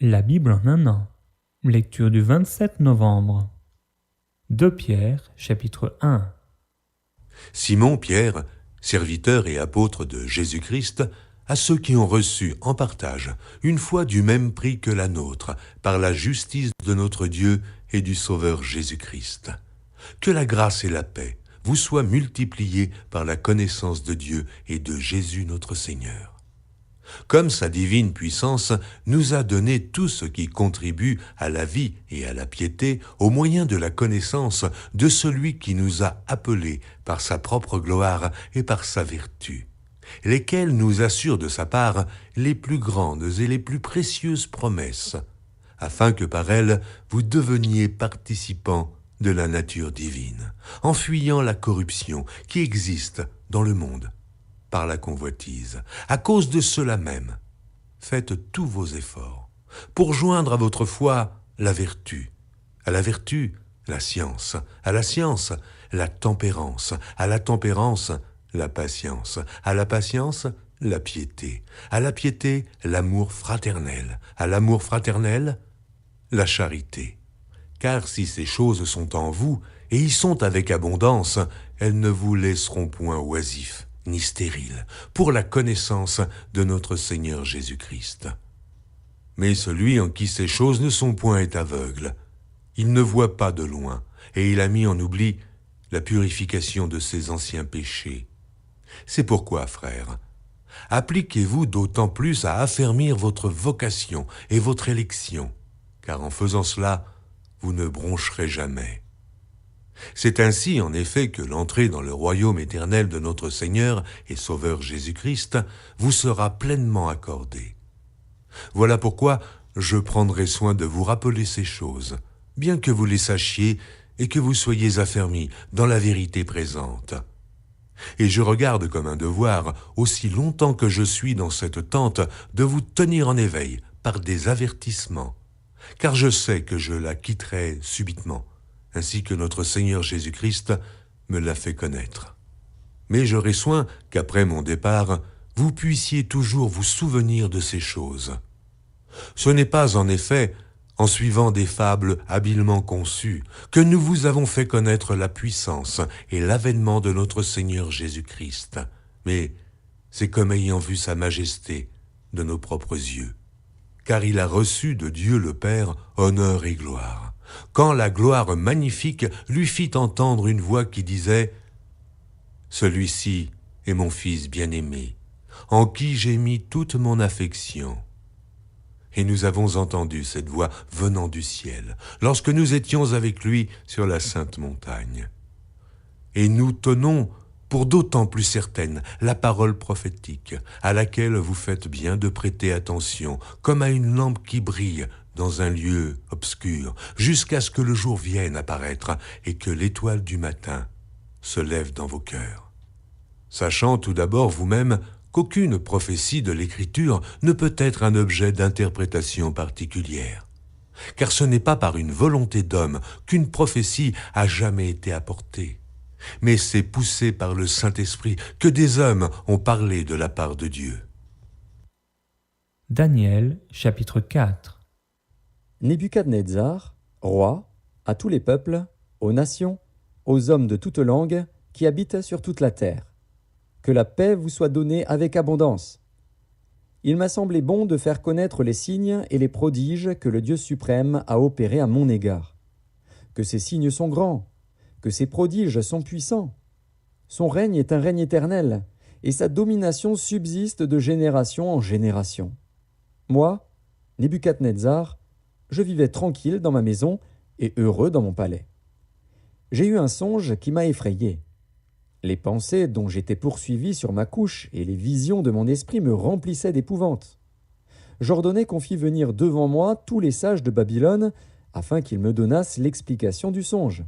La Bible en un an. Lecture du 27 novembre. 2 Pierre, chapitre 1. Simon Pierre, serviteur et apôtre de Jésus-Christ, à ceux qui ont reçu en partage une foi du même prix que la nôtre, par la justice de notre Dieu et du Sauveur Jésus-Christ. Que la grâce et la paix vous soient multipliées par la connaissance de Dieu et de Jésus notre Seigneur. Comme sa divine puissance nous a donné tout ce qui contribue à la vie et à la piété au moyen de la connaissance de celui qui nous a appelés par sa propre gloire et par sa vertu, lesquels nous assurent de sa part les plus grandes et les plus précieuses promesses, afin que par elles vous deveniez participants de la nature divine, en fuyant la corruption qui existe dans le monde par la convoitise. À cause de cela même, faites tous vos efforts pour joindre à votre foi la vertu, à la vertu, la science, à la science, la tempérance, à la tempérance, la patience, à la patience, la piété, à la piété, l'amour fraternel, à l'amour fraternel, la charité. Car si ces choses sont en vous, et y sont avec abondance, elles ne vous laisseront point oisifs, ni stériles, pour la connaissance de notre Seigneur Jésus-Christ. Mais celui en qui ces choses ne sont point est aveugle. Il ne voit pas de loin, et il a mis en oubli la purification de ses anciens péchés. C'est pourquoi, frères, appliquez-vous d'autant plus à affermir votre vocation et votre élection, car en faisant cela, vous ne broncherez jamais. C'est ainsi, en effet, que l'entrée dans le royaume éternel de notre Seigneur et Sauveur Jésus-Christ vous sera pleinement accordée. Voilà pourquoi je prendrai soin de vous rappeler ces choses, bien que vous les sachiez et que vous soyez affermis dans la vérité présente. Et je regarde comme un devoir, aussi longtemps que je suis dans cette tente, de vous tenir en éveil par des avertissements, car je sais que je la quitterai subitement, ainsi que notre Seigneur Jésus-Christ me l'a fait connaître. Mais j'aurai soin qu'après mon départ, vous puissiez toujours vous souvenir de ces choses. Ce n'est pas en effet en suivant des fables habilement conçues que nous vous avons fait connaître la puissance et l'avènement de notre Seigneur Jésus-Christ, mais c'est comme ayant vu sa majesté de nos propres yeux. Car il a reçu de Dieu le Père honneur et gloire, quand la gloire magnifique lui fit entendre une voix qui disait « Celui-ci est mon Fils bien-aimé, en qui j'ai mis toute mon affection. » Et nous avons entendu cette voix venant du ciel, lorsque nous étions avec lui sur la sainte montagne. Et nous tenons pour d'autant plus certaine la parole prophétique, à laquelle vous faites bien de prêter attention, comme à une lampe qui brille dans un lieu obscur, jusqu'à ce que le jour vienne apparaître et que l'étoile du matin se lève dans vos cœurs. Sachant tout d'abord vous-même qu'aucune prophétie de l'Écriture ne peut être un objet d'interprétation particulière, car ce n'est pas par une volonté d'homme qu'une prophétie a jamais été apportée, mais c'est poussé par le Saint-Esprit que des hommes ont parlé de la part de Dieu. Daniel, chapitre 4. Nebuchadnezzar, roi, à tous les peuples, aux nations, aux hommes de toute langue qui habitent sur toute la terre. Que la paix vous soit donnée avec abondance. Il m'a semblé bon de faire connaître les signes et les prodiges que le Dieu suprême a opérés à mon égard. Que ces signes sont grands, que ces prodiges sont puissants. Son règne est un règne éternel, et sa domination subsiste de génération en génération. Moi, Nebuchadnezzar, je vivais tranquille dans ma maison et heureux dans mon palais. J'ai eu un songe qui m'a effrayé. Les pensées dont j'étais poursuivi sur ma couche et les visions de mon esprit me remplissaient d'épouvante. J'ordonnai qu'on fît venir devant moi tous les sages de Babylone, afin qu'ils me donnassent l'explication du songe.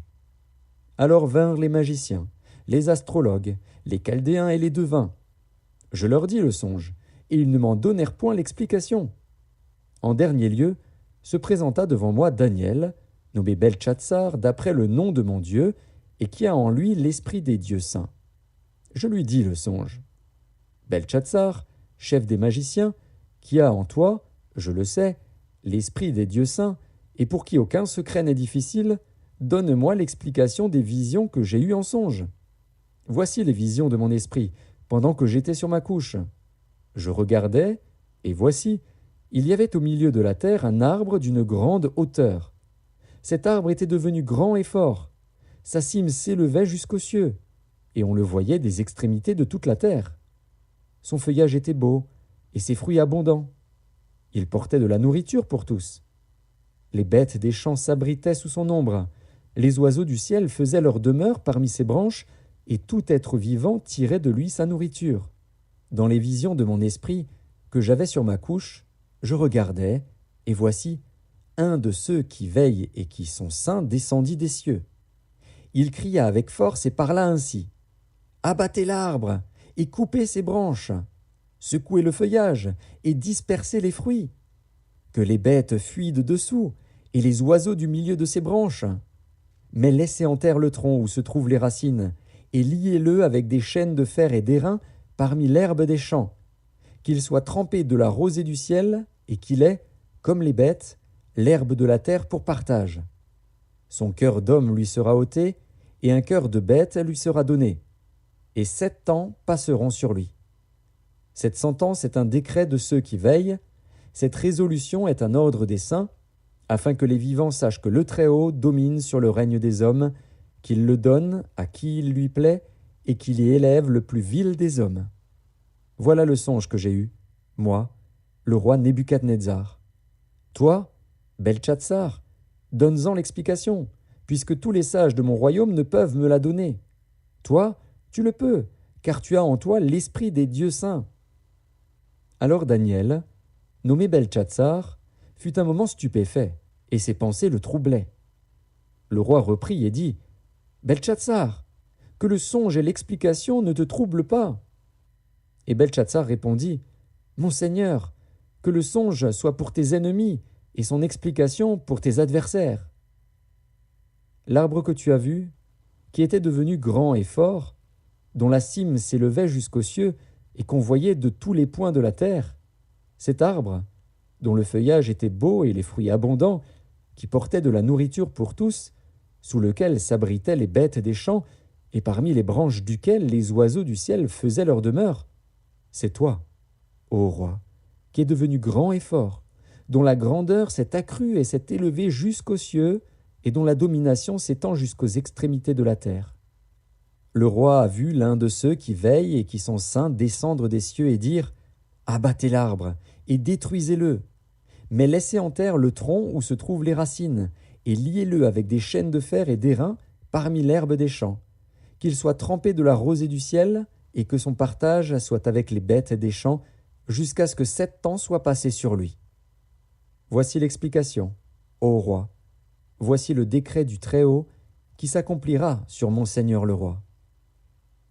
Alors vinrent les magiciens, les astrologues, les chaldéens et les devins. Je leur dis le songe, et ils ne m'en donnèrent point l'explication. En dernier lieu, se présenta devant moi Daniel, nommé Beltchatsar d'après le nom de mon Dieu, et qui a en lui l'esprit des dieux saints. Je lui dis le songe. Beltchatsar, chef des magiciens, qui a en toi, je le sais, l'Esprit des dieux saints, et pour qui aucun secret n'est difficile, donne-moi l'explication des visions que j'ai eues en songe. Voici les visions de mon esprit, pendant que j'étais sur ma couche. Je regardais, et voici, il y avait au milieu de la terre un arbre d'une grande hauteur. Cet arbre était devenu grand et fort. Sa cime s'élevait jusqu'aux cieux, et on le voyait des extrémités de toute la terre. Son feuillage était beau, et ses fruits abondants. Il portait de la nourriture pour tous. Les bêtes des champs s'abritaient sous son ombre. Les oiseaux du ciel faisaient leur demeure parmi ses branches, et tout être vivant tirait de lui sa nourriture. Dans les visions de mon esprit que j'avais sur ma couche, je regardais, et voici, un de ceux qui veillent et qui sont saints descendit des cieux. Il cria avec force et parla ainsi. « Abattez l'arbre, et coupez ses branches, secouez le feuillage, et dispersez les fruits. Que les bêtes fuient de dessous, et les oiseaux du milieu de ses branches. Mais laissez en terre le tronc où se trouvent les racines, et liez-le avec des chaînes de fer et d'airain parmi l'herbe des champs, qu'il soit trempé de la rosée du ciel, et qu'il ait, comme les bêtes, l'herbe de la terre pour partage. Son cœur d'homme lui sera ôté, et un cœur de bête lui sera donné, et 7 ans passeront sur lui. Cette sentence est un décret de ceux qui veillent, cette résolution est un ordre des saints, afin que les vivants sachent que le Très-Haut domine sur le règne des hommes, qu'il le donne à qui il lui plaît, et qu'il y élève le plus vil des hommes. Voilà le songe que j'ai eu, moi, le roi Nebuchadnezzar. Toi, Beltchatsar, donne-en l'explication, puisque tous les sages de mon royaume ne peuvent me la donner. Toi, tu le peux, car tu as en toi l'esprit des dieux saints. Alors Daniel, nommé Beltchatsar, fut un moment stupéfait, et ses pensées le troublaient. Le roi reprit et dit « Beltchatsar, que le songe et l'explication ne te troublent pas. » Et Beltchatsar répondit « Mon Seigneur, que le songe soit pour tes ennemis et son explication pour tes adversaires. » L'arbre que tu as vu, qui était devenu grand et fort, dont la cime s'élevait jusqu'aux cieux et qu'on voyait de tous les points de la terre, cet arbre, dont le feuillage était beau et les fruits abondants, qui portait de la nourriture pour tous, sous lequel s'abritaient les bêtes des champs, et parmi les branches duquel les oiseaux du ciel faisaient leur demeure, c'est toi, ô roi, qui es devenu grand et fort, dont la grandeur s'est accrue et s'est élevée jusqu'aux cieux, et dont la domination s'étend jusqu'aux extrémités de la terre. Le roi a vu l'un de ceux qui veillent et qui sont saints descendre des cieux et dire « Abattez l'arbre et détruisez-le, mais laissez en terre le tronc où se trouvent les racines, et liez-le avec des chaînes de fer et d'airain parmi l'herbe des champs, qu'il soit trempé de la rosée du ciel, et que son partage soit avec les bêtes des champs, jusqu'à ce que 7 ans soient passés sur lui. Voici l'explication, ô roi. Voici le décret du Très-Haut qui s'accomplira sur mon Seigneur le roi.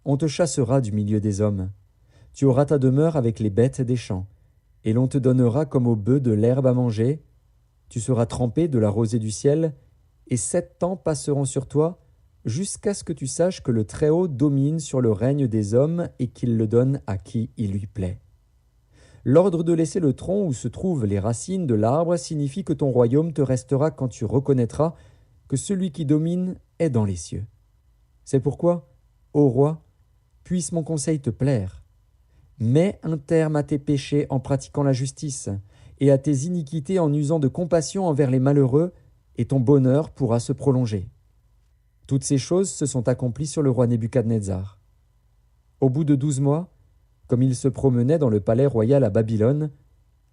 On te chassera du milieu des hommes. Tu auras ta demeure avec les bêtes des champs, et l'on te donnera comme aux bœufs de l'herbe à manger. Tu seras trempé de la rosée du ciel, et 7 ans passeront sur toi, jusqu'à ce que tu saches que le Très-Haut domine sur le règne des hommes et qu'il le donne à qui il lui plaît. L'ordre de laisser le tronc où se trouvent les racines de l'arbre signifie que ton royaume te restera quand tu reconnaîtras que celui qui domine est dans les cieux. C'est pourquoi, ô roi, puisse mon conseil te plaire. Mets un terme à tes péchés en pratiquant la justice, et à tes iniquités en usant de compassion envers les malheureux, et ton bonheur pourra se prolonger. Toutes ces choses se sont accomplies sur le roi Nebuchadnezzar. Au bout de 12 mois, comme il se promenait dans le palais royal à Babylone,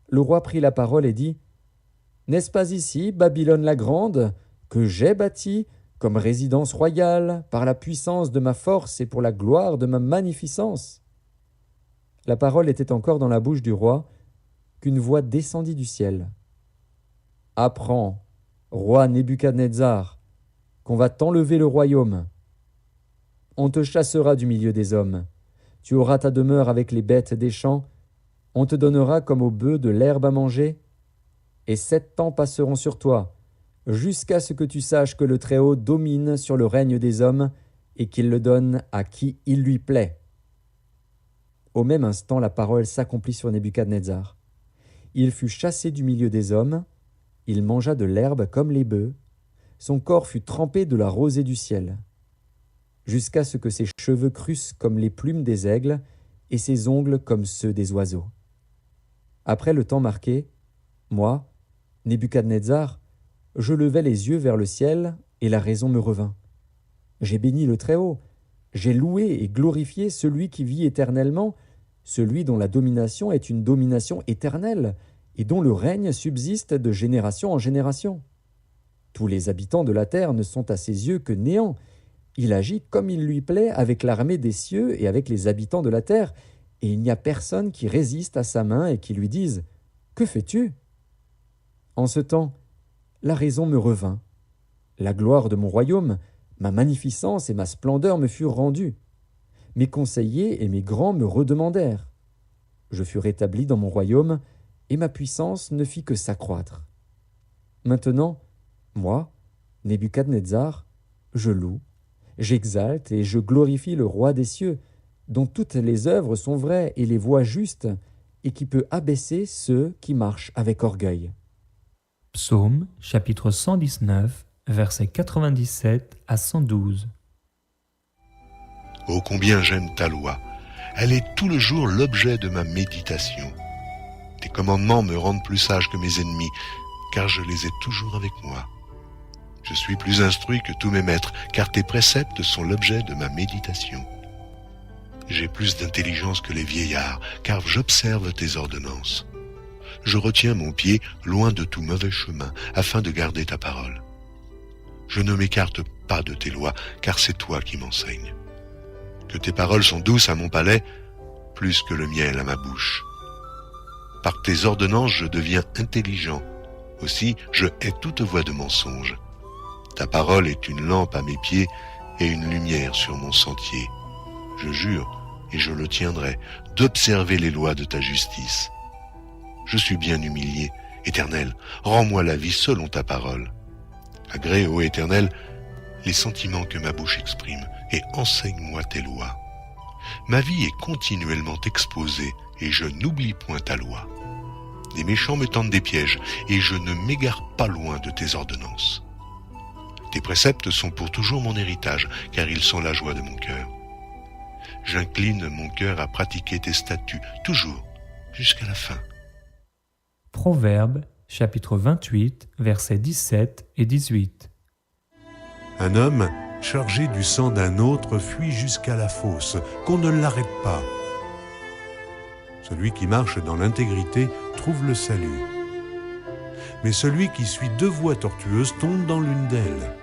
le roi prit la parole et dit « N'est-ce pas ici, Babylone la grande, que j'ai bâtie comme résidence royale par la puissance de ma force et pour la gloire de ma magnificence ?» La parole était encore dans la bouche du roi qu'une voix descendit du ciel. « Apprends, roi Nebuchadnezzar, qu'on va t'enlever le royaume. On te chassera du milieu des hommes. Tu auras ta demeure avec les bêtes des champs. On te donnera comme aux bœufs de l'herbe à manger. Et 7 ans passeront sur toi, jusqu'à ce que tu saches que le Très-Haut domine sur le règne des hommes et qu'il le donne à qui il lui plaît. » Au même instant, la parole s'accomplit sur Nebuchadnezzar. Il fut chassé du milieu des hommes, Il mangea de l'herbe comme les bœufs, son corps fut trempé de la rosée du ciel, jusqu'à ce que ses cheveux crussent comme les plumes des aigles et ses ongles comme ceux des oiseaux. Après le temps marqué, moi, Nebuchadnezzar, je levai les yeux vers le ciel et la raison me revint. J'ai béni le Très-Haut, j'ai loué et glorifié celui qui vit éternellement, celui dont la domination est une domination éternelle et dont le règne subsiste de génération en génération. Tous les habitants de la terre ne sont à ses yeux que néant. Il agit comme il lui plaît avec l'armée des cieux et avec les habitants de la terre, et il n'y a personne qui résiste à sa main et qui lui dise « Que fais-tu » En ce temps, la raison me revint. La gloire de mon royaume, ma magnificence et ma splendeur me furent rendues. Mes conseillers et mes grands me redemandèrent. Je fus rétabli dans mon royaume, et ma puissance ne fit que s'accroître. Maintenant, moi, Nebuchadnezzar, je loue, j'exalte et je glorifie le roi des cieux, dont toutes les œuvres sont vraies et les voies justes, et qui peut abaisser ceux qui marchent avec orgueil. Psaume chapitre 119, versets 97 à 112. Ô combien j'aime ta loi! Elle est tout le jour l'objet de ma méditation. Tes commandements me rendent plus sage que mes ennemis, car je les ai toujours avec moi. Je suis plus instruit que tous mes maîtres, car tes préceptes sont l'objet de ma méditation. J'ai plus d'intelligence que les vieillards, car j'observe tes ordonnances. Je retiens mon pied loin de tout mauvais chemin, afin de garder ta parole. Je ne m'écarte pas de tes lois, car c'est toi qui m'enseignes. Que tes paroles sont douces à mon palais, plus que le miel à ma bouche. Par tes ordonnances, je deviens intelligent. Aussi, je hais toute voie de mensonge. Ta parole est une lampe à mes pieds et une lumière sur mon sentier. Je jure, et je le tiendrai, d'observer les lois de ta justice. Je suis bien humilié. Éternel, rends-moi la vie selon ta parole. Agrée, ô Éternel, les sentiments que ma bouche exprime, et enseigne-moi tes lois. Ma vie est continuellement exposée, et je n'oublie point ta loi. Les méchants me tendent des pièges, et je ne m'égare pas loin de tes ordonnances. Tes préceptes sont pour toujours mon héritage, car ils sont la joie de mon cœur. J'incline mon cœur à pratiquer tes statuts, toujours, jusqu'à la fin. Proverbes, chapitre 28, versets 17 et 18. Un homme, chargé du sang d'un autre, fuit jusqu'à la fosse, qu'on ne l'arrête pas. Celui qui marche dans l'intégrité trouve le salut. Mais celui qui suit deux voies tortueuses tombe dans l'une d'elles.